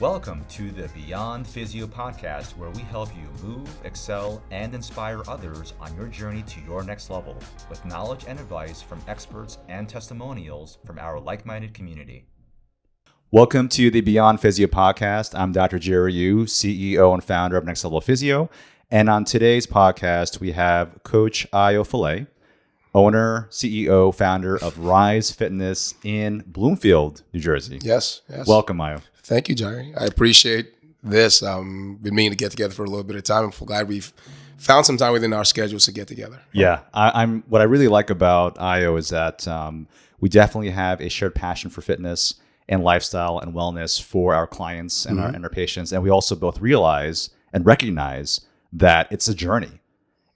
Welcome to the Beyond Physio podcast, where we help you move, excel, and inspire others on your journey to your next level with knowledge and advice from experts and testimonials from our like-minded community. Welcome to the Beyond Physio podcast. I'm Dr. Jerry Yu, CEO and founder of Next Level Physio. And on today's podcast, we have Coach Ayo Falae, owner, CEO, founder of Rise Fitness in Bloomfield, New Jersey. Yes. Welcome, Ayo. Thank you, Jerry. I appreciate this. Been meaning to get together for a little bit of time. I'm glad we've found some time within our schedules to get together. Yeah, I'm. What I really like about Ayo is that we definitely have a shared passion for fitness and lifestyle and wellness for our clients and our patients, and we also both realize and recognize that it's a journey.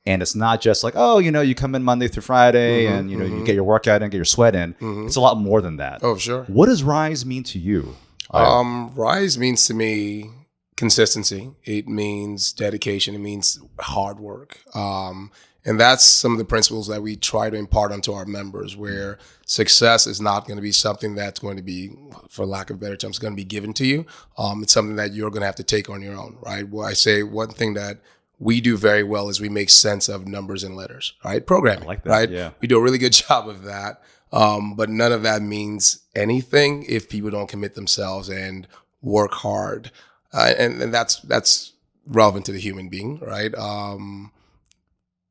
And it's not just like, oh, you come in Monday through Friday and, you get your workout in, get your sweat in. It's a lot more than that. Oh, sure. What does Rise mean to you? Rise means to me consistency. It means dedication. It means hard work. And that's some of the principles that we try to impart onto our members, where success is not going to be something that's going to be, for lack of better terms, going to be given to you. It's something that you're going to have to take on your own, right? Well, I say one thing that we do very well is we make sense of numbers and letters, right? Programming, I like that, right? Yeah. We do a really good job of that. But none of that means anything if people don't commit themselves and work hard. And that's relevant to the human being, right?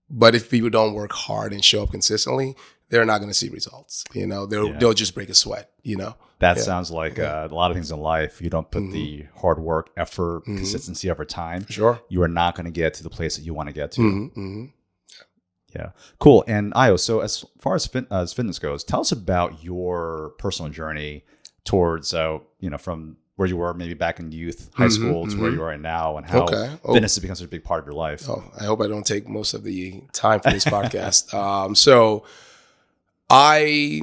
But if people don't work hard and show up consistently, they're not going to see results. They'll just break a sweat, That sounds like a lot of things in life. You don't put the hard work, effort, consistency over time. Sure. You are not going to get to the place that you want to get to. Yeah. Cool. And Ayo, so as far as fitness goes, tell us about your personal journey towards, from where you were maybe back in youth, high school, to where you are now, and how fitness has become such a big part of your life. Oh, I hope I don't take most of the time for this podcast. So I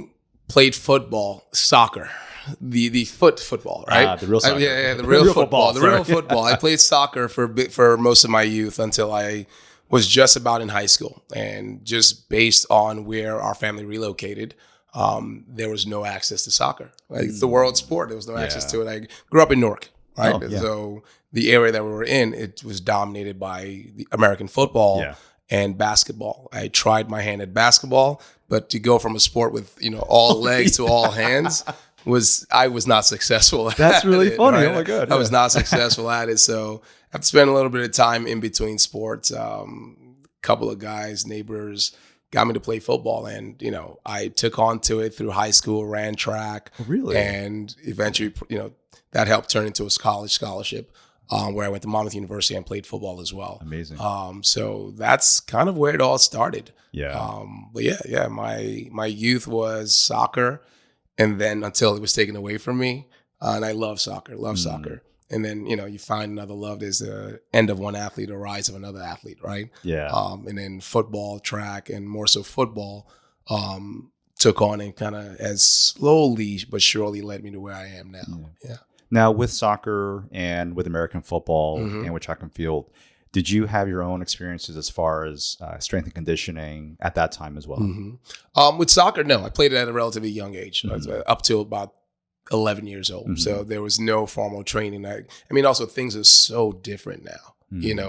played soccer, the football, right? The real soccer. The real football. The real Sorry. football. I played soccer for most of my youth until I was just about in high school. And just based on where our family relocated, there was no access to soccer. Like, it's the world sport. There was no access to it. I grew up in Newark, right? So the area that we were in, it was dominated by the American football and basketball. I tried my hand at basketball, but to go from a sport with, all legs to all hands I was not successful at it. That's really funny. Right? Oh my God. I was not successful at it. So I have to spend a little bit of time in between sports. Couple of guys, neighbors, got me to play football, and I took on to it through high school, ran track. Oh, really? And eventually, that helped turn into a college scholarship, where I went to Monmouth University and played football as well. Amazing. So that's kind of where it all started. Yeah. But my youth was soccer, and then until it was taken away from me, and I love soccer. And then, you find another love. There's the end of one athlete, a rise of another athlete, right? Yeah. And then football, track, and more so football took on and kind of as slowly but surely led me to where I am now. Yeah. Now, with soccer and with American football and with track and field, did you have your own experiences as far as strength and conditioning at that time as well? With soccer, no. I played it at a relatively young age, up till about 11 years old. So there was no formal training. Also things are so different now,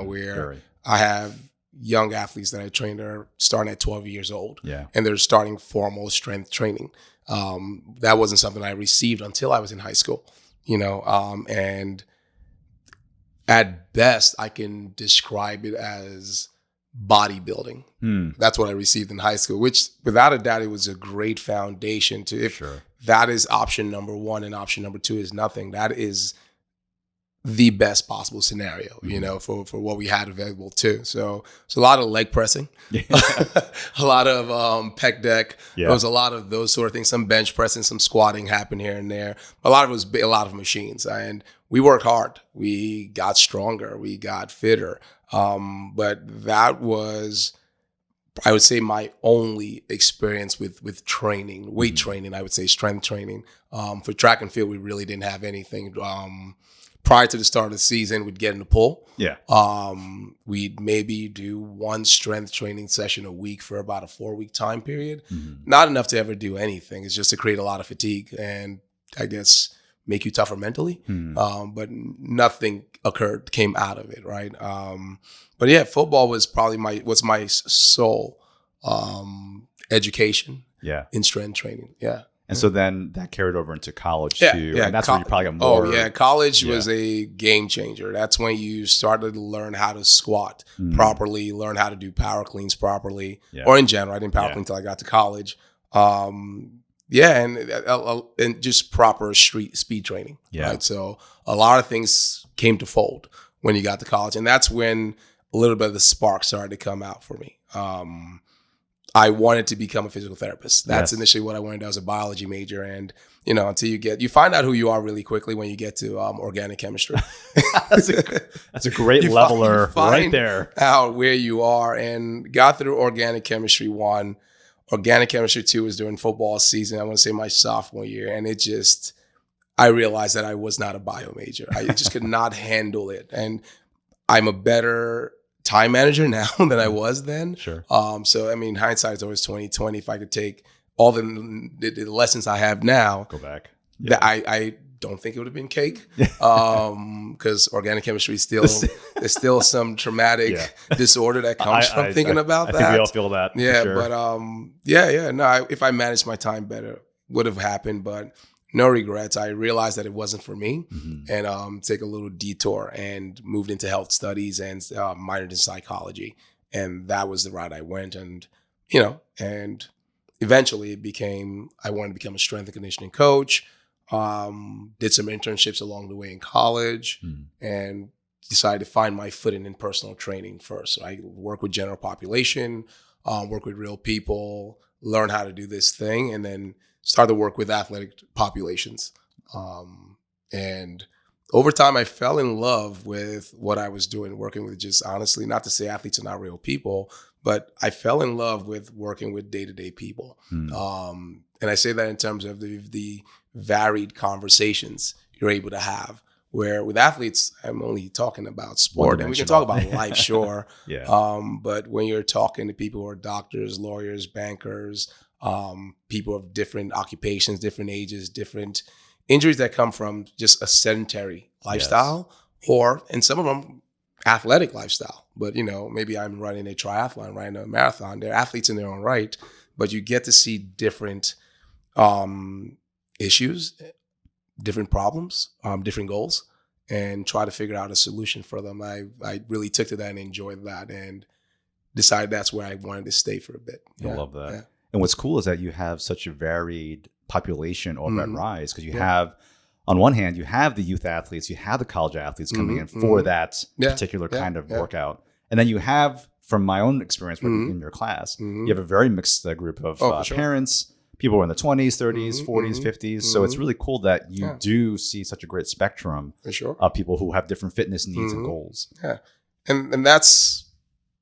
where I have young athletes that I trained that are starting at 12 years old. Yeah. And they're starting formal strength training. That wasn't something I received until I was in high school, and at best I can describe it as bodybuilding. That's what I received in high school, which without a doubt, it was a great foundation to, if that is option number one and option number two is nothing, that is the best possible scenario, for what we had available too. So it's a lot of leg pressing, a lot of pec deck. There was a lot of those sort of things, some bench pressing, some squatting happened here and there. A lot of it was a lot of machines, and we worked hard. We got stronger, we got fitter. But that was, I would say, my only experience with training, weight training, I would say strength training. For track and field, we really didn't have anything. Prior to the start of the season, we'd get in the pool. Yeah. We'd maybe do one strength training session a week for about a 4-week time period. Not enough to ever do anything. It's just to create a lot of fatigue and, I guess, make you tougher mentally. But nothing came out of it, right? But yeah, football was probably my sole education in strength training. Yeah. And so then that carried over into college too. Yeah. And that's where you probably got more. Oh yeah. College was a game changer. That's when you started to learn how to squat properly, learn how to do power cleans properly, or in general. I didn't power clean until I got to college. And just proper street speed training. Yeah. Right. So a lot of things came to fold when you got to college. And that's when a little bit of the spark started to come out for me. I wanted to become a physical therapist. That's initially what I wanted. I was a biology major. And, until you find out who you are really quickly when you get to organic chemistry. That's a great leveler right there. Out where you are, and got through organic chemistry 1. Organic chemistry 2 was during football season. I want to say my sophomore year. And I realized that I was not a bio major. I just could not handle it. And I'm a better time manager now than I was then. Sure. So, hindsight is always 20/20. If I could take all the lessons I have now, go back. Yeah. I don't think it would have been cake. Because organic chemistry there's still some traumatic disorder that comes from thinking about that. I think we all feel that. Yeah. Sure. But no, if I managed my time better, would have happened, but no regrets. I realized that it wasn't for me, and take a little detour and moved into health studies and minored in psychology. And that was the route I went. And, and eventually I wanted to become a strength and conditioning coach. Did some internships along the way in college and decided to find my footing in personal training first. So I work with general population, work with real people, learn how to do this thing, and then started to work with athletic populations. And over time, I fell in love with what I was doing, working with just honestly, not to say athletes are not real people, but I fell in love with working with day-to-day people. And I say that in terms of the varied conversations you're able to have, where with athletes, I'm only talking about sport, and we can talk about life, sure. But when you're talking to people who are doctors, lawyers, bankers, people of different occupations, different ages, different injuries that come from just a sedentary lifestyle, and some of them athletic lifestyle. But, maybe I'm running a triathlon, running a marathon. They're athletes in their own right, but you get to see different issues, different problems, different goals, and try to figure out a solution for them. I really took to that and enjoyed that, and decided that's where I wanted to stay for a bit. I love that. Yeah. And what's cool is that you have such a varied population over at Rise, because you have, on one hand, you have the youth athletes, you have the college athletes coming in for that particular kind of workout. And then you have, from my own experience working in your class, you have a very mixed group of parents, people who are in the 20s, 30s, 40s, 50s. So it's really cool that you do see such a great spectrum of people who have different fitness needs and goals. Yeah. And that's,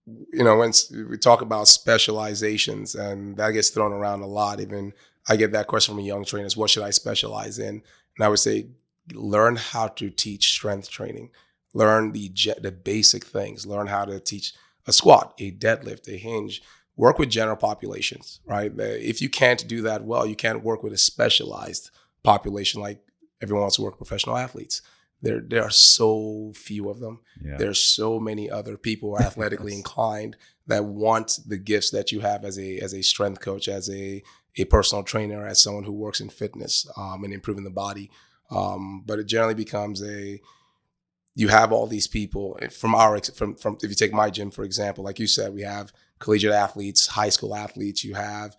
when we talk about specializations, and that gets thrown around a lot. Even I get that question from young trainers, what should I specialize in? And I would say, learn how to teach strength training. Learn the basic things. Learn how to teach a squat, a deadlift, a hinge. Work with general populations, right? If you can't do that well, you can't work with a specialized population like everyone wants to work with professional athletes. There are so few of them. Yeah. There's so many other people who are athletically inclined that want the gifts that you have as a strength coach, as a personal trainer, as someone who works in fitness and improving the body. But it generally becomes you have all these people from if you take my gym, for example, like you said, we have collegiate athletes, high school athletes. We have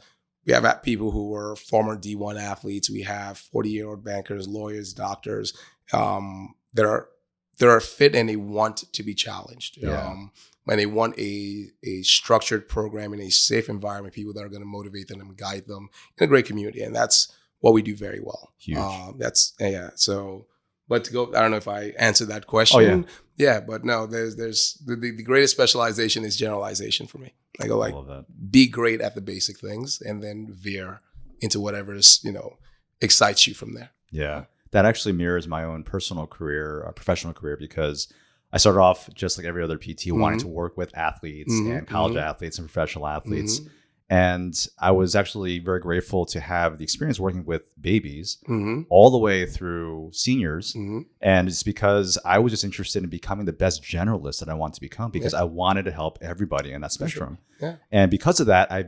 people who were former D1 athletes. We have 40-year-old bankers, lawyers, doctors. That are fit and they want to be challenged. And they want a structured program in a safe environment, people that are going to motivate them and guide them in a great community. And that's what we do very well. Huge. So, but to go, I don't know if I answered that question. But no, there's the greatest specialization is generalization for me. I go be great at the basic things and then veer into whatever is, excites you from there. Yeah. That actually mirrors my own personal career, professional career, because I started off just like every other PT wanting to work with athletes and college athletes and professional athletes. And I was actually very grateful to have the experience working with babies Mm-hmm. all the way through seniors. Mm-hmm. And it's because I was just interested in becoming the best generalist that I want to become, because I wanted to help everybody in that spectrum. Sure. Yeah. And because of that, I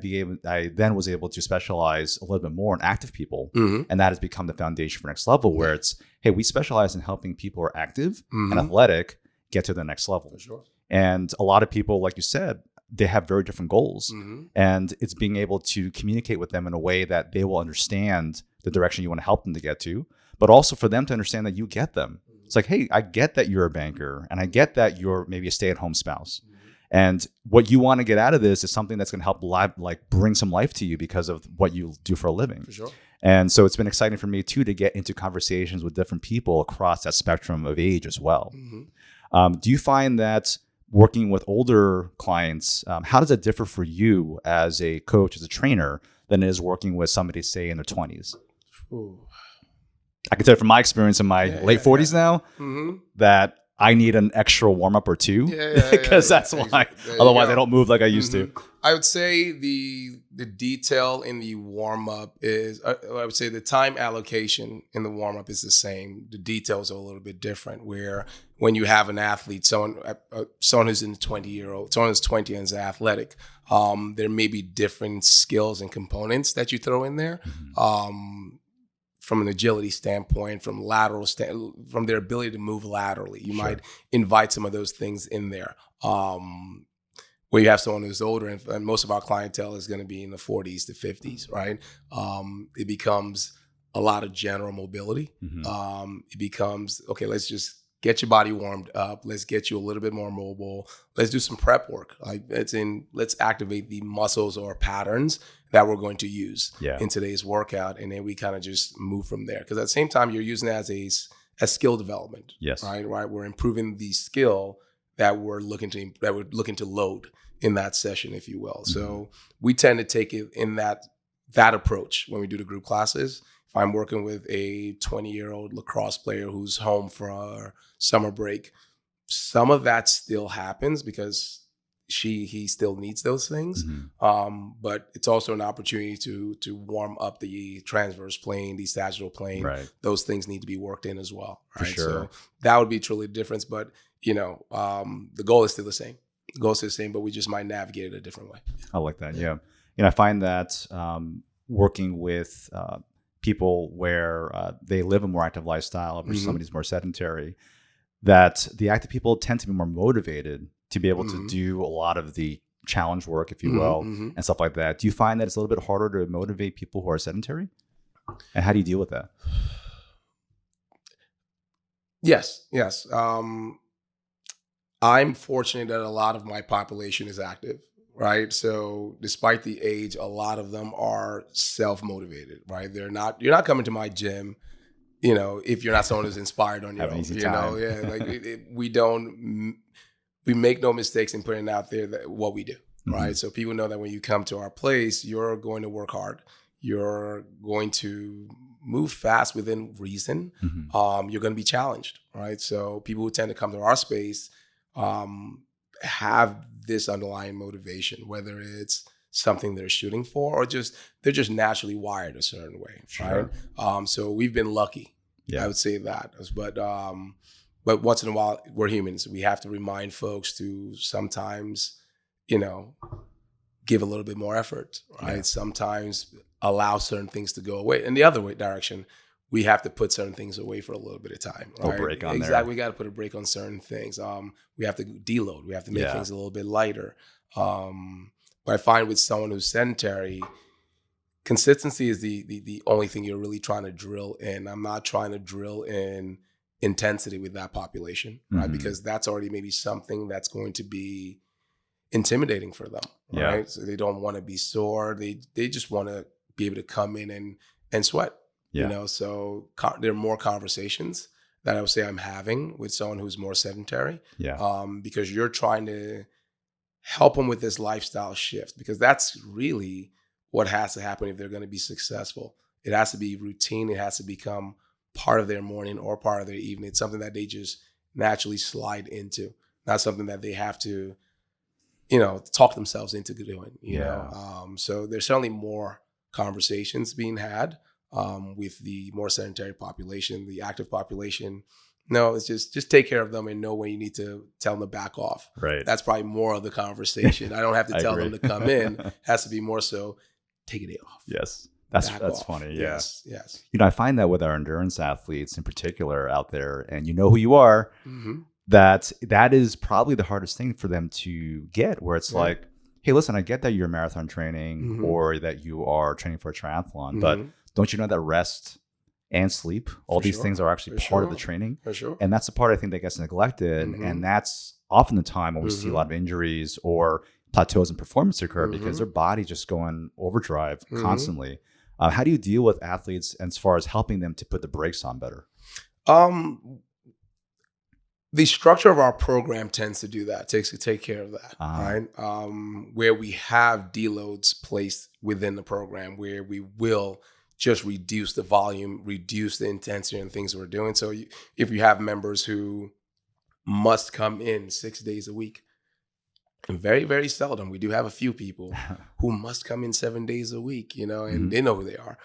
then was able to specialize a little bit more in active people. Mm-hmm. And that has become the foundation for Next Level, where it's, hey, we specialize in helping people who are active Mm-hmm. and athletic get to the next level. For sure. And a lot of people, like you said, they have very different goals. Mm-hmm. And it's being able to communicate with them in a way that they will understand the direction you want to help them to get to, but also for them to understand that you get them. It's like, hey, I get that you're a banker, and I get that you're maybe a stay-at-home spouse. And what you want to get out of this is something that's going to help bring some life to you because of what you do for a living. For sure. And so it's been exciting for me too to get into conversations with different people across that spectrum of age as well. Mm-hmm. Do you find that working with older clients, how does that differ for you as a coach, as a trainer, than it is working with somebody, say, in their 20s? Ooh. I can tell you from my experience in my late 40s now, Mm-hmm. that I need an extra warm-up or two, because that's why. There Otherwise, you go. I don't move like I used to. I would say the detail in the warm-up is, I would say the time allocation in the warm-up is the same. The details are a little bit different, where when you have an athlete, someone who's in the 20-year-old, someone who's 20 and is athletic, there may be different skills and components that you throw in there. From an agility standpoint, from their ability to move laterally. You might invite some of those things in there. Where you have someone who's older, and most of our clientele is going to be in the 40s to 50s, right? It becomes a lot of general mobility. It becomes, okay, let's just get your body warmed up. Let's get you a little bit more mobile. Let's do some prep work. Let's activate the muscles or patterns that we're going to use in today's workout. And then we kind of just move from there. Because at the same time, you're using it as skill development. Yes. Right. We're improving the skill that we're looking to load in that session, if you will. So we tend to take it in that approach when we do the group classes. If I'm working with a 20-year-old lacrosse player who's home for summer break, some of that still happens because he still needs those things. But it's also an opportunity to warm up the transverse plane, the sagittal plane. Right. Those things need to be worked in as well. Right? For sure. So that would be truly the difference. But the goal is still the same. The goal is still the same, but we just might navigate it a different way. I like that. Yeah. I find that working with people where they live a more active lifestyle versus somebody who's more sedentary, that the active people tend to be more motivated to be able to do a lot of the challenge work, if you will, and stuff like that. Do you find that it's a little bit harder to motivate people who are sedentary? And how do you deal with that? Yes. I'm fortunate that a lot of my population is active, right? So despite the age, a lot of them are self-motivated, right? You're not coming to my gym, if you're not someone who's inspired on your own, we make no mistakes in putting out there what we do, right? So people know that when you come to our place, you're going to work hard. You're going to move fast within reason. You're going to be challenged, right? So people who tend to come to our space have this underlying motivation, whether it's something they're shooting for or they're just naturally wired a certain way, right? So we've been lucky, I would say that. But once in a while, we're humans. We have to remind folks to sometimes, give a little bit more effort, right? Sometimes allow certain things to go away. In the other direction, we have to put certain things away for a little bit of time. Right? Break on exactly. We got to put a break on certain things. We have to deload. We have to make things a little bit lighter. But I find with someone who's sedentary, consistency is the only thing you're really trying to drill in. I'm not trying to drill in intensity with that population, right? Because that's already maybe something that's going to be intimidating for them, right? So they don't want to be sore. They just want to be able to come in and sweat. So there are more conversations that I would say I'm having with someone who's more sedentary, because you're trying to help them with this lifestyle shift, because that's really what has to happen if they're going to be successful. It has to be routine. It has to become part of their morning or part of their evening. It's something that they just naturally slide into, not something that they have to talk themselves into doing, you Yeah. know. So there's certainly more conversations being had with the more sedentary population, the active population. No, it's just take care of them and know when you need to tell them to back off. Right. That's probably more of the conversation. I don't have to I tell agree. them to come in. It has to be more so take a day off. Yes. That's off. funny. Yeah. Yes. I find that with our endurance athletes in particular out there, and you know who you are, Mm-hmm. that is probably the hardest thing for them to get, where it's like, hey, listen, I get that you're marathon training or that you are training for a triathlon, but don't you know that rest and sleep, all these things are actually part of the training? For sure. And that's the part I think that gets neglected. And that's often the time when we see a lot of injuries or plateaus in performance occur because their body just going overdrive constantly. How do you deal with athletes as far as helping them to put the brakes on better? The structure of our program tends to do that, takes to take care of that, right? Where we have deloads placed within the program where we will just reduce the volume, reduce the intensity and things we're doing. So if you have members who must come in 6 days a week, and very, very seldom, we do have a few people who must come in 7 days a week, and they know who they are.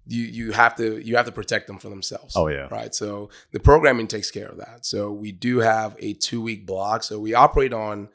You have to protect them for themselves. Oh yeah. Right. So the programming takes care of that. So we do have a 2-week block. So we operate on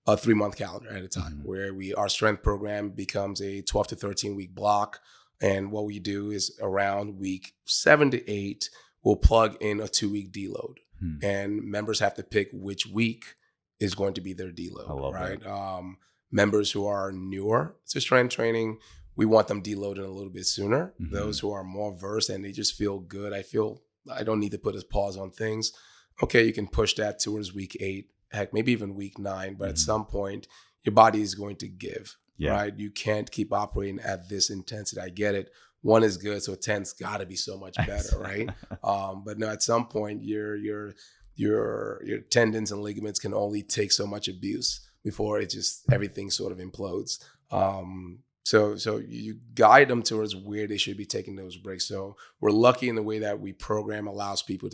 a 3-month calendar at a time where our strength program becomes a 12 to 13 week block. And what we do is around week 7 to 8, we'll plug in a 2-week deload. And members have to pick which week is going to be their deload. I love right. that. Members who are newer to strength training, we want them deloaded a little bit sooner. Those who are more versed and they just feel good, I don't need to put a pause on things. Okay, you can push that towards week 8, heck, maybe even week 9. But at some point, your body is going to give, right? You can't keep operating at this intensity. I get it. 1 is good, so 10's got to be so much better, right? But no, at some point, your tendons and ligaments can only take so much abuse before everything sort of implodes. So you guide them towards where they should be taking those breaks. So we're lucky in the way that we program allows people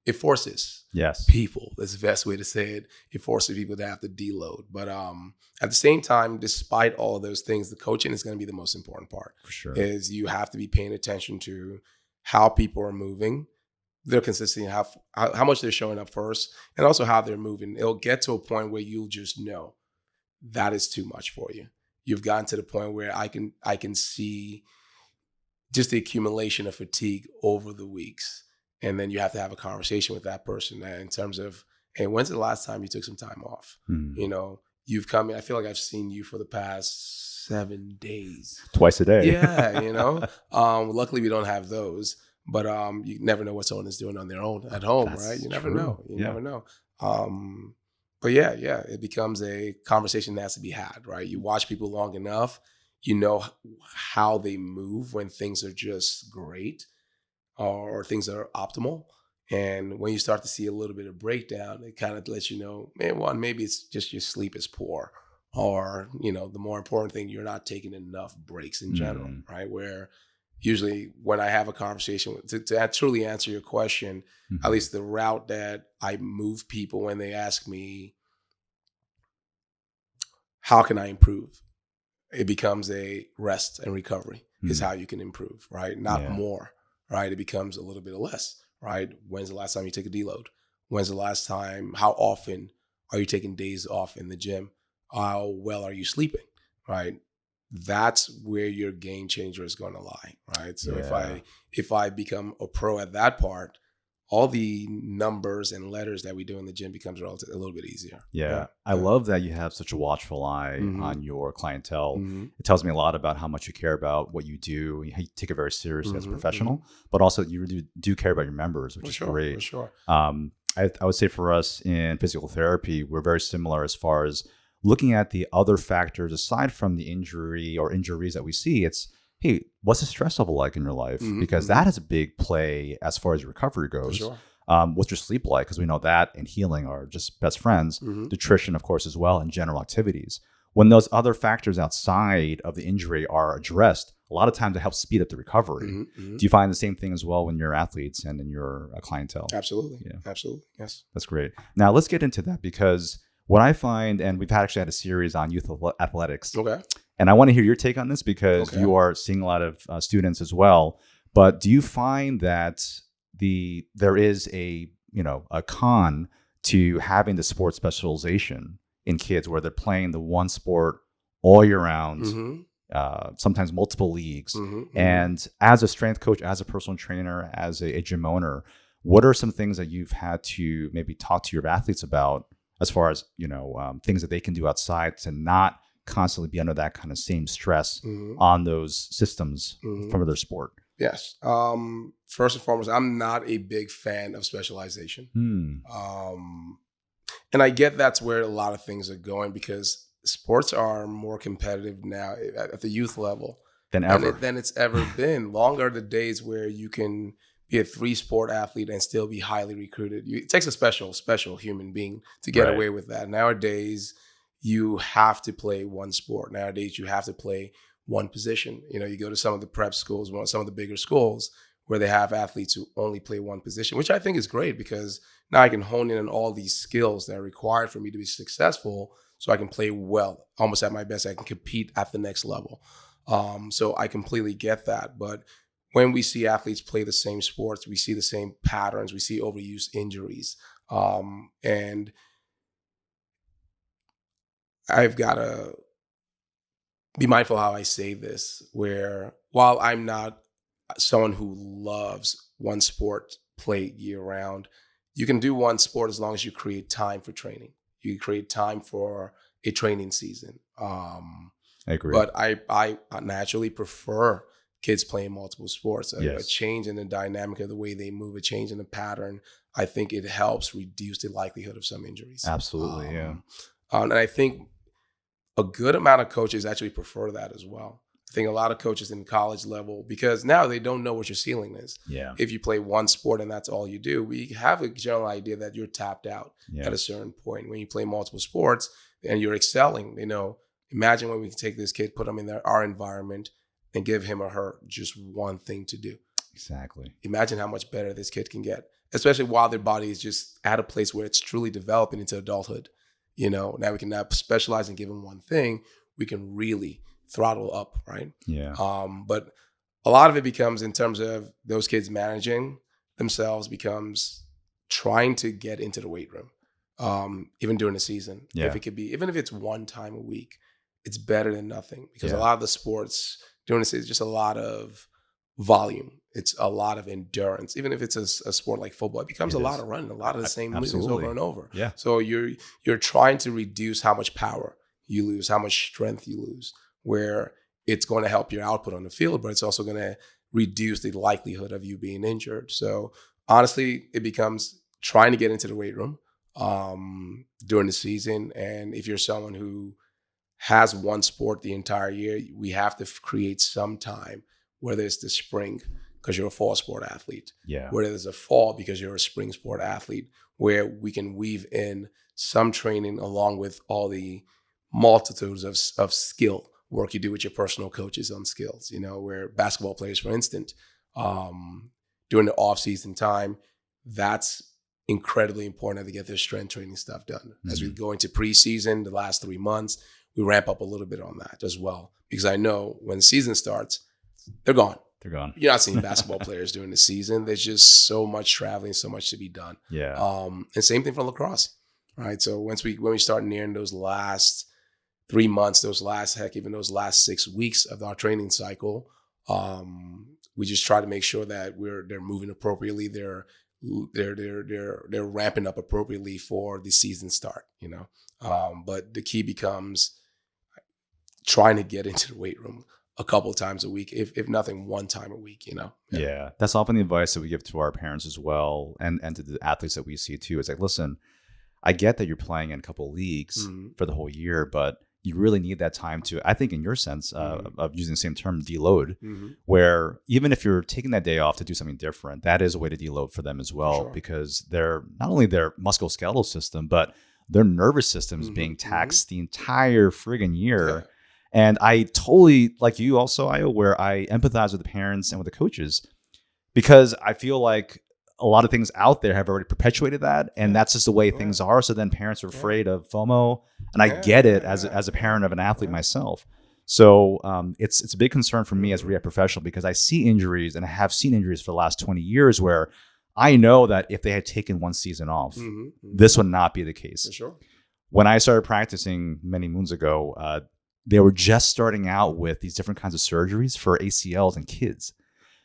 it forces people, that's the best way to say it. It forces people to have to deload. But at the same time, despite all of those things, the coaching is going to be the most important part. For sure. Is you have to be paying attention to how people are moving, their consistency, how much they're showing up first, and also how they're moving. It'll get to a point where you'll just know that is too much for you. You've gotten to the point where I can see just the accumulation of fatigue over the weeks. And then you have to have a conversation with that person in terms of, hey, when's the last time you took some time off? You've come in, I feel like I've seen you for the past 7 days. Twice a day. Yeah, luckily we don't have those. But you never know what someone is doing on their own at home, right? You never know. You never know. But yeah, it becomes a conversation that has to be had, right? You watch people long enough, you know how they move when things are just great or things are optimal. And when you start to see a little bit of breakdown, it kind of lets you know, man, maybe it's just your sleep is poor. Or, the more important thing, you're not taking enough breaks in general, right? Where usually when I have a conversation, to truly answer your question, at least the route that I move people when they ask me, how can I improve? It becomes a rest and recovery is how you can improve, right? Not more, right? It becomes a little bit of less, right? When's the last time you take a deload? When's the last time, how often are you taking days off in the gym? How well are you sleeping, right? That's where your game changer is going to lie, right? So if I become a pro at that part, all the numbers and letters that we do in the gym becomes a little bit easier. I love that you have such a watchful eye on your clientele. It tells me a lot about how much you care about what you do. You take it very seriously as a professional, but also you do care about your members, which is great. For sure. I would say for us in physical therapy, we're very similar as far as looking at the other factors aside from the injury or injuries that we see. It's, hey, what's the stress level like in your life? Because that has a big play as far as your recovery goes. For sure. What's your sleep like? Because we know that and healing are just best friends. Nutrition, of course, as well, and general activities. When those other factors outside of the injury are addressed, a lot of times it helps speed up the recovery. Do you find the same thing as well when you're athletes and in your clientele? Absolutely. Yeah. Absolutely. Yes. That's great. Now let's get into that, because What I find, and we've actually had a series on youth athletics, Okay. and I want to hear your take on this because Okay. you are seeing a lot of students as well. But do you find that there is a con to having the sports specialization in kids where they're playing the one sport all year round, sometimes multiple leagues? And as a strength coach, as a personal trainer, as a gym owner, what are some things that you've had to maybe talk to your athletes about as far as, things that they can do outside to not constantly be under that kind of same stress on those systems from their sport? Yes. First and foremost, I'm not a big fan of specialization. And I get that's where a lot of things are going because sports are more competitive now at the youth level than ever. Than it's ever been. Longer are the days where you can be a 3-sport athlete and still be highly recruited. It takes a special human being to get away with that. Nowadays, you have to play one sport. Nowadays, you have to play one position. You go to some of the prep schools, some of the bigger schools where they have athletes who only play one position, which I think is great because now I can hone in on all these skills that are required for me to be successful so I can play well, almost at my best. I can compete at the next level. So I completely get that. But when we see athletes play the same sports, we see the same patterns, we see overuse injuries. And I've got to be mindful how I say this, where while I'm not someone who loves one sport played year round, you can do one sport as long as you create time for training. You create time for a training season. I agree. But I naturally prefer kids playing multiple sports. A change in the dynamic of the way they move, a change in the pattern. I think it helps reduce the likelihood of some injuries. Absolutely, yeah. And I think a good amount of coaches actually prefer that as well. I think a lot of coaches in college level, because now they don't know what your ceiling is. Yeah. If you play one sport and that's all you do, we have a general idea that you're tapped out at a certain point. When you play multiple sports and you're excelling, imagine when we can take this kid, put him in our environment and give him or her just one thing to do. Exactly. Imagine how much better this kid can get, especially while their body is just at a place where it's truly developing into adulthood. Now we can now specialize and give them one thing. We can really throttle up, right? Yeah. But a lot of it becomes in terms of those kids managing themselves becomes trying to get into the weight room, even during the season. Yeah. If it could be, even if it's one time a week, it's better than nothing because a lot of the sports during the season is just a lot of volume. It's a lot of endurance. Even if it's a sport like football, it becomes a lot of running, a lot of the same moves over and over. Yeah. So you're trying to reduce how much power you lose, how much strength you lose, where it's going to help your output on the field, but it's also going to reduce the likelihood of you being injured. So honestly, it becomes trying to get into the weight room during the season. And if you're someone who has one sport the entire year, we have to create some time, whether it's the spring because you're a fall sport athlete, whether there's a fall because you're a spring sport athlete, where we can weave in some training along with all the multitudes of skill work you do with your personal coaches on skills, where basketball players, for instance, during the off-season time, that's incredibly important to get their strength training stuff done. As we go into preseason, the last 3 months, we ramp up a little bit on that as well. Because I know when the season starts, they're gone. They're gone. You're not seeing basketball players during the season. There's just so much traveling, so much to be done. Yeah. And same thing for lacrosse, right? So when we start nearing those last 3 months, even those last 6 weeks of our training cycle, we just try to make sure that they're moving appropriately. They're ramping up appropriately for the season start, but the key becomes trying to get into the weight room a couple of times a week, if nothing, one time a week, Yeah. That's often the advice that we give to our parents as well, and to the athletes that we see too. It's like, listen, I get that you're playing in a couple of leagues for the whole year, but you really need that time to, I think in your sense of using the same term, deload, where even if you're taking that day off to do something different, that is a way to deload for them as well, because they're not only their musculoskeletal system, but their nervous system is being taxed the entire friggin' year. Yeah. And I totally, like you also, Ayo, where I empathize with the parents and with the coaches, because I feel like a lot of things out there have already perpetuated that, and that's just the way things are. So then parents are afraid of FOMO, and I get it as a parent of an athlete myself. So it's a big concern for me as a rehab professional, because I see injuries, and I have seen injuries for the last 20 years where I know that if they had taken one season off, this would not be the case. For sure. When I started practicing many moons ago, they were just starting out with these different kinds of surgeries for ACLs in kids,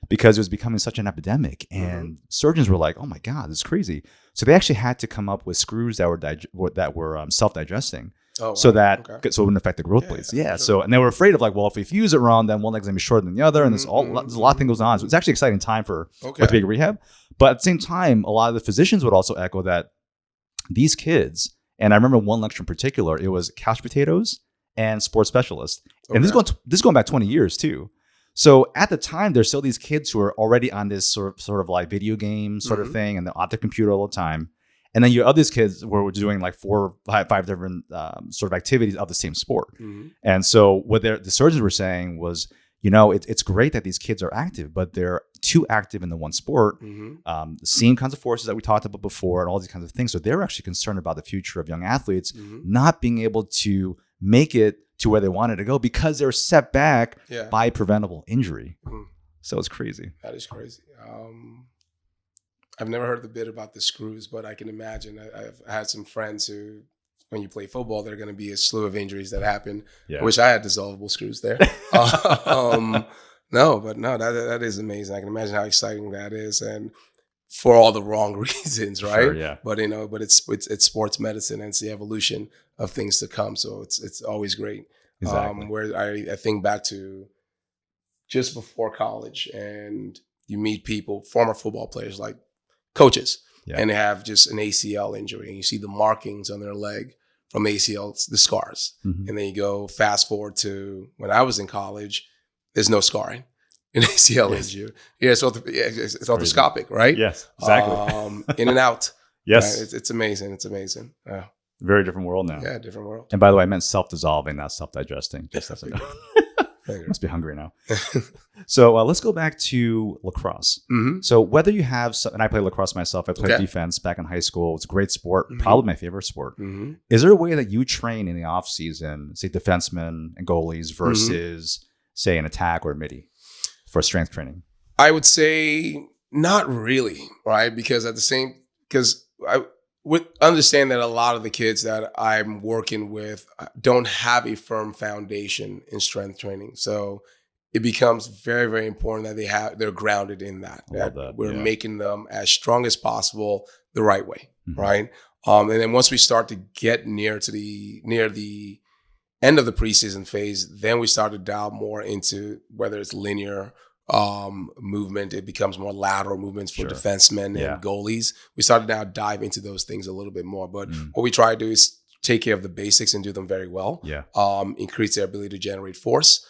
because it was becoming such an epidemic, and surgeons were like, "Oh my God, this is crazy!" So they actually had to come up with screws that were self-digesting, so that so it wouldn't affect the growth plates. Yeah. Sure. So, and they were afraid of like, well, if we fuse it wrong, then one leg's gonna be shorter than the other, and there's a lot of things goes on. So it's actually an exciting time for orthopedic rehab. But at the same time, a lot of the physicians would also echo that these kids, and I remember one lecture in particular, it was couch potatoes and sports specialists, and this is going back 20 years too. So at the time, there's still these kids who are already on this sort of like video game sort of thing, and they're at the computer all the time. And then you have these kids where we're doing like 4 or 5 different sort of activities of the same sport. And so what the surgeons were saying was, it's great that these kids are active, but they're too active in the one sport, the same kinds of forces that we talked about before, and all these kinds of things. So they're actually concerned about the future of young athletes not being able to make it to where they wanted to go because they're set back by preventable injury. So it's crazy. That is crazy. I've never heard the bit about the screws, but I can imagine. I've had some friends who, when you play football, there are going to be a slew of injuries that happen. I wish I had dissolvable screws there. That is amazing. I can imagine how exciting that is, and for all the wrong reasons, right? Sure, yeah. But it's sports medicine, and it's the evolution of things to come. So it's always great. Exactly. Where I think back to just before college, and you meet people, former football players, like coaches, and they have just an ACL injury, and you see the markings on their leg from ACL, the scars. And then you go fast forward to when I was in college, there's no scarring in ACL injury. Yeah, it's orthoscopic, right? Yes, exactly. In and out. Yes. It's amazing. It's amazing. Very different world now. Yeah, different world. And by the way, I meant self-dissolving, not self-digesting. Just as must be hungry now. So let's go back to lacrosse. So whether you have, and I play lacrosse myself, I played defense back in high school. It's a great sport, probably my favorite sport. Is there a way that you train in the off season, say defensemen and goalies versus say an attack or a midi for strength training? I would say not really, right? Because I would understand that a lot of the kids that I'm working with don't have a firm foundation in strength training. So it becomes very, very important that they're grounded in that. We're making them as strong as possible the right way, right? And then once we start to get near the end of the preseason phase, then we start to dial more into whether it's linear movement. It becomes more lateral movements for defensemen and goalies. We started now dive into those things a little bit more. But what we try to do is take care of the basics and do them very well. Increase their ability to generate force,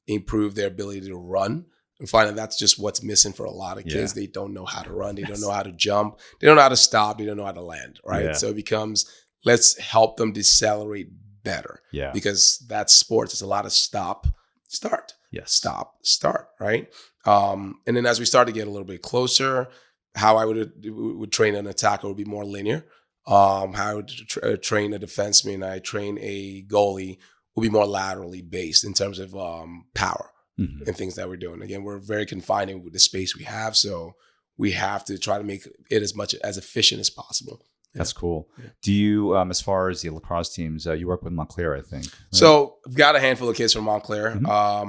improve their ability to run. And finally, that's just what's missing for a lot of kids. They don't know how to run. They don't know how to jump. They don't know how to stop. They don't know how to land, right? So it becomes, let's help them decelerate better. Because that's sports. It's a lot of stop, start. Stop, start, right? And then as we start to get a little bit closer, how I would train an attacker would be more linear. How I would train a defenseman, I train a goalie, will be more laterally based in terms of power and things that we're doing. Again, we're very confining with the space we have, so we have to try to make it as efficient as possible. That's cool. Do you, as far as the lacrosse teams, you work with Montclair, I think. Right? So I've got a handful of kids from Montclair, a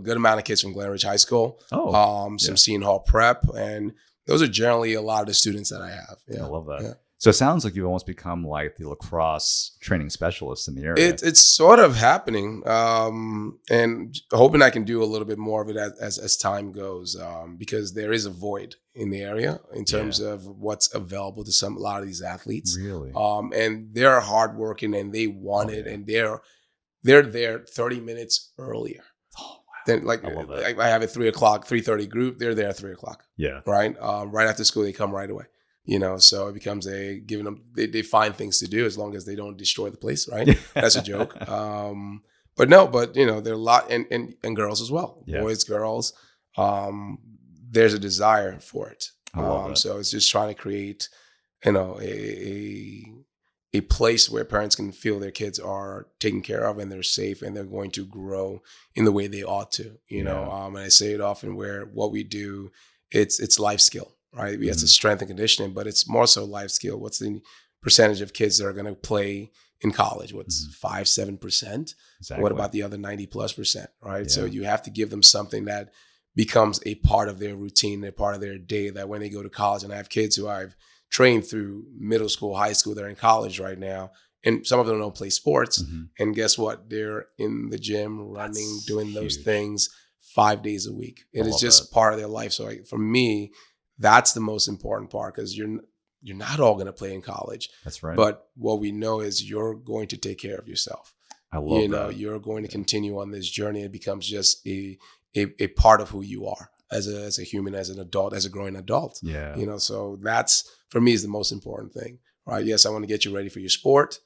good amount of kids from Glenridge High School, some Seton Hall Prep, and those are generally a lot of the students that I have. I love that. So it sounds like you've almost become like the lacrosse training specialist in the area. It's sort of happening, and hoping I can do a little bit more of it as time goes, because there is a void in the area in terms of what's available to a lot of these athletes. Really? And they're hardworking and they want it, and they're there 30 minutes earlier. Oh, wow. Then, I have a 3:30 group. They're there at 3:00. Yeah. Right. Right after school, they come right away. So it becomes giving them, they find things to do as long as they don't destroy the place, right? That's a joke. But there are a lot, and girls as well, boys, girls. There's a desire for it. I love that. So it's just trying to create, a place where parents can feel their kids are taken care of and they're safe and they're going to grow in the way they ought to, and I say it often where what we do, it's life skill, right? We have to strength and conditioning, but it's more so life skill. What's the percentage of kids that are going to play in college? What's 5-7%? Exactly. What about the other 90+%, right? Yeah. So you have to give them something that becomes a part of their routine, a part of their day, that when they go to college, and I have kids who I've trained through middle school, high school, they're in college right now, and some of them don't play sports. And guess what? They're in the gym, running, doing those things 5 days a week. It is just part of their life. So for me, that's the most important part, because you're not all going to play in college. That's right. But what we know is you're going to take care of yourself. I love that. You're going to continue on this journey. It becomes just a part of who you are as a human, as an adult, as a growing adult. Yeah. So that's, for me, is the most important thing, right? Yes, I want to get you ready for your sport,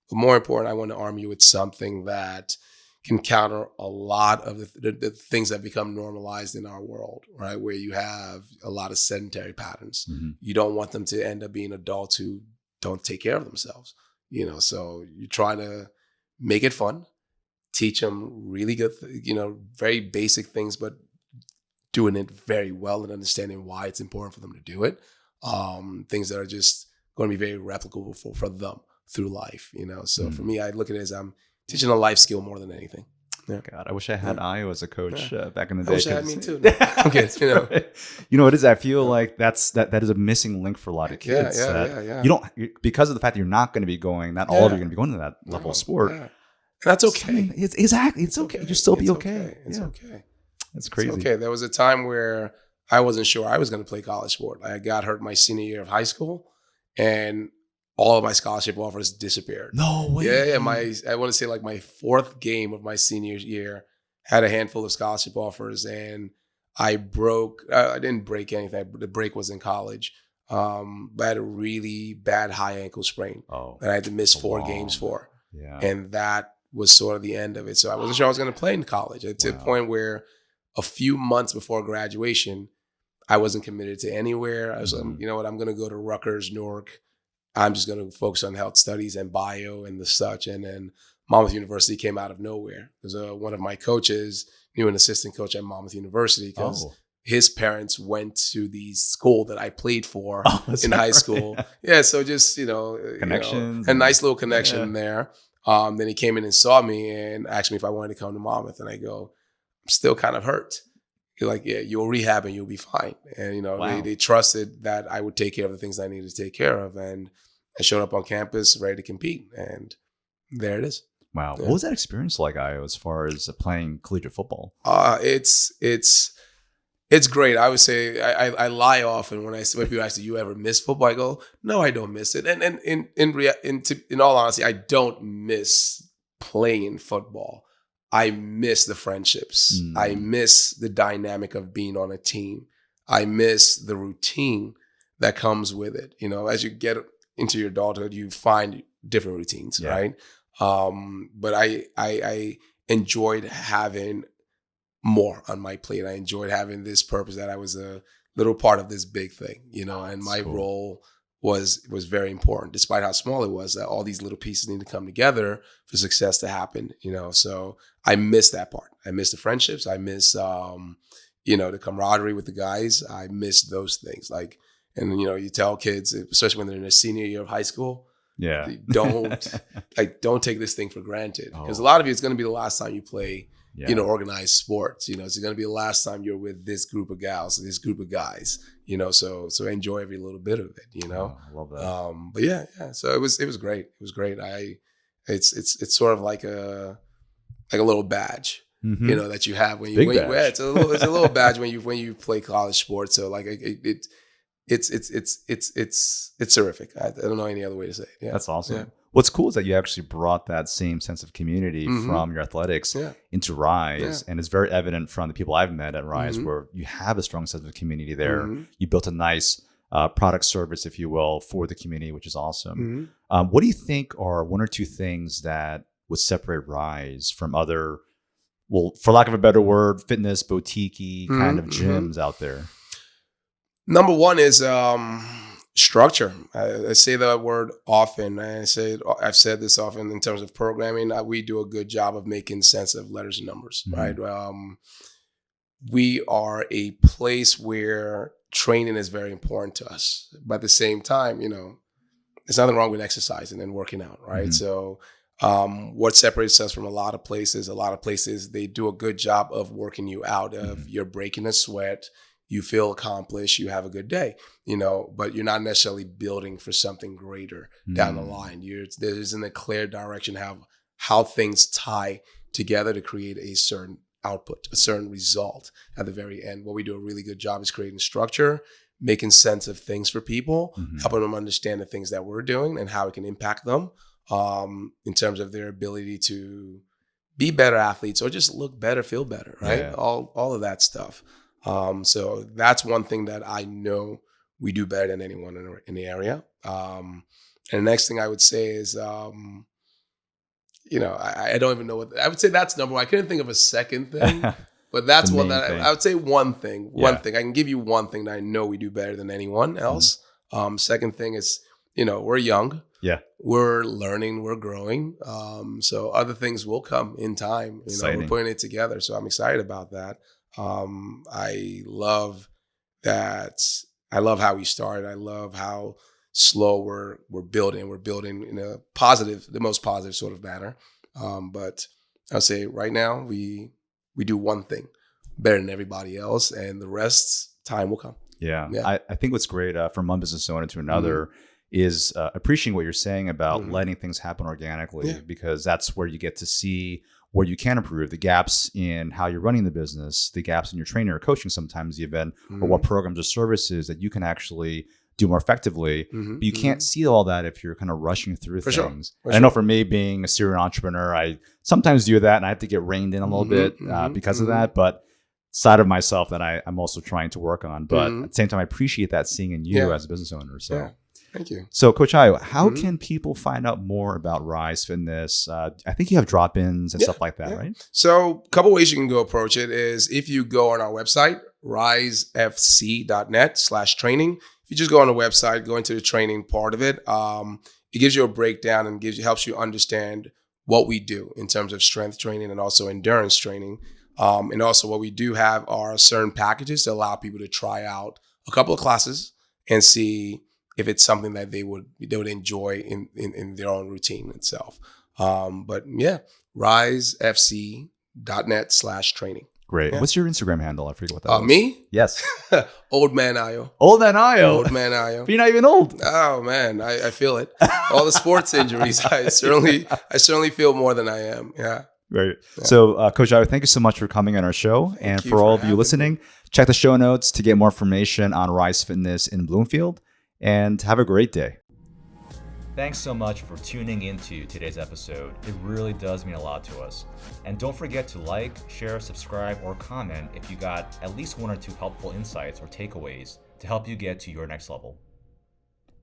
but more important, I want to arm you with something that can counter a lot of the things that become normalized in our world, right? Where you have a lot of sedentary patterns. You don't want them to end up being adults who don't take care of themselves, so you try to make it fun, teach them really good, very basic things, but doing it very well and understanding why it's important for them to do it. Things that are just going to be very replicable for them through life, So for me, I look at it as I'm teaching a life skill more than anything. Yeah. God, I wish I had Ayo as a coach back in the day. I wish I had me too. Okay, It is. I feel like that is a missing link for a lot of kids. Yeah. You don't, because of the fact that you're not going to be going, not all of you are going to be going to that level of sport. Yeah. That's okay. Exactly. It's okay. You'll still be okay. It's okay. That's crazy. It's okay. There was a time where I wasn't sure I was going to play college sport. I got hurt my senior year of high school, and all of my scholarship offers disappeared. No way. Yeah. I want to say like my fourth game of my senior year had a handful of scholarship offers, and I didn't break anything. The break was in college. But I had a really bad high ankle sprain that I had to miss 4 games for. Yeah. And that was sort of the end of it. So I wasn't sure I was going to play in college. To the point where a few months before graduation, I wasn't committed to anywhere. I was like, you know what, I'm going to go to Rutgers, Newark. I'm just going to focus on health studies and bio and the such. And then Monmouth University came out of nowhere. Because one of my coaches knew an assistant coach at Monmouth University, because his parents went to the school that I played for in high school. Yeah, so just, connections, a nice little connection there. Then he came in and saw me and asked me if I wanted to come to Monmouth. And I go, I'm still kind of hurt. He's like, yeah, you'll rehab and you'll be fine. And, they trusted that I would take care of the things I needed to take care of. And I showed up on campus ready to compete. And there it is. Wow. Yeah. What was that experience like, Ayo, as far as playing collegiate football? It's great. I would say I lie often when people ask, do you ever miss football? I go, no, I don't miss it. And in all honesty, I don't miss playing football. I miss the friendships. I miss the dynamic of being on a team. I miss the routine that comes with it. As you get into your adulthood, you find different routines, right? But I enjoyed having more on my plate. I enjoyed having this purpose that I was a little part of this big thing, and my role was very important, despite how small it was, that all these little pieces need to come together for success to happen, so I miss that part. I miss the friendships. I miss, the camaraderie with the guys. I miss those things. And you tell kids, especially when they're in their senior year of high school, don't take this thing for granted, because a lot of you, it's going to be the last time you play organized sports. It's going to be the last time you're with this group of gals, this group of guys, so enjoy every little bit of it, I love that. But yeah. So it was great. It was great. It's sort of like a little badge, that you have when you it's a little badge when you play college sports. So it's terrific. I don't know any other way to say it. Yeah. That's awesome. Yeah. What's cool is that you actually brought that same sense of community from your athletics into Rise. And it's very evident from the people I've met at Rise, where you have a strong sense of community there. You built a nice product service, if you will, for the community, which is awesome. What do you think are 1 or 2 things that would separate Rise from other, well, for lack of a better word, fitness boutique-y kind of gyms out there? Number one is structure. I say the word often. I've said this often in terms of programming. We do a good job of making sense of letters and numbers, right? We are a place where training is very important to us. But at the same time, there's nothing wrong with exercising and working out, right? So what separates us from a lot of places, they do a good job of working you out of you're breaking a sweat, you feel accomplished, you have a good day, but you're not necessarily building for something greater down the line. There isn't a clear direction how things tie together to create a certain output, a certain result at the very end. What we do a really good job is creating structure, making sense of things for people, helping them understand the things that we're doing and how it can impact them in terms of their ability to be better athletes or just look better, feel better, right? Yeah. All of that stuff. So that's one thing that I know we do better than anyone in the area. And the next thing I would say is, I don't even know what I would say. That's number one. I couldn't think of a second thing, but that's one that I would say one thing. One thing I can give you one thing that I know we do better than anyone else. Second thing is, we're young. Yeah, we're learning, we're growing. So other things will come in time. We're putting it together. So I'm excited about that. I love that. I love how we started. I love how slow we're building. We're building in the most positive sort of manner. But I'll say right now we do one thing better than everybody else, and the rest time will come. Yeah. I think what's great from one business owner to another is appreciating what you're saying about letting things happen organically, because that's where you get to see where you can improve, the gaps in how you're running the business, the gaps in your training or coaching sometimes even, or what programs or services that you can actually do more effectively. But you can't see all that if you're kind of rushing through things. I know for me, being a serial entrepreneur, I sometimes do that and I have to get reined in a little bit because of that. But side of myself that I'm also trying to work on. But at the same time, I appreciate that seeing in you as a business owner. So. Yeah. Thank you. So, Coach Ayo, how can people find out more about Rise Fitness? I think you have drop-ins and stuff like that, right? So, a couple ways you can go approach it is if you go on our website, risefc.net/training. If you just go on the website, go into the training part of it, it gives you a breakdown and helps you understand what we do in terms of strength training and also endurance training. And also what we do have are certain packages to allow people to try out a couple of classes and see if it's something that they would enjoy in their own routine itself. But risefc.net/training. Great. What's your Instagram handle? I forget what that was. Me? Yes. Old Man Ayo. Old Man Ayo. Old Man Ayo. But you're not even old. Oh man, I feel it. All the sports injuries. I certainly feel more than I am. Yeah. Right. Yeah. So, Coach Ayo, thank you so much for coming on our show. And for all of you listening, check the show notes to get more information on Rise Fitness in Bloomfield. And have a great day. Thanks so much for tuning into today's episode. It really does mean a lot to us. And don't forget to like, share, subscribe, or comment if you got at least one or two helpful insights or takeaways to help you get to your next level.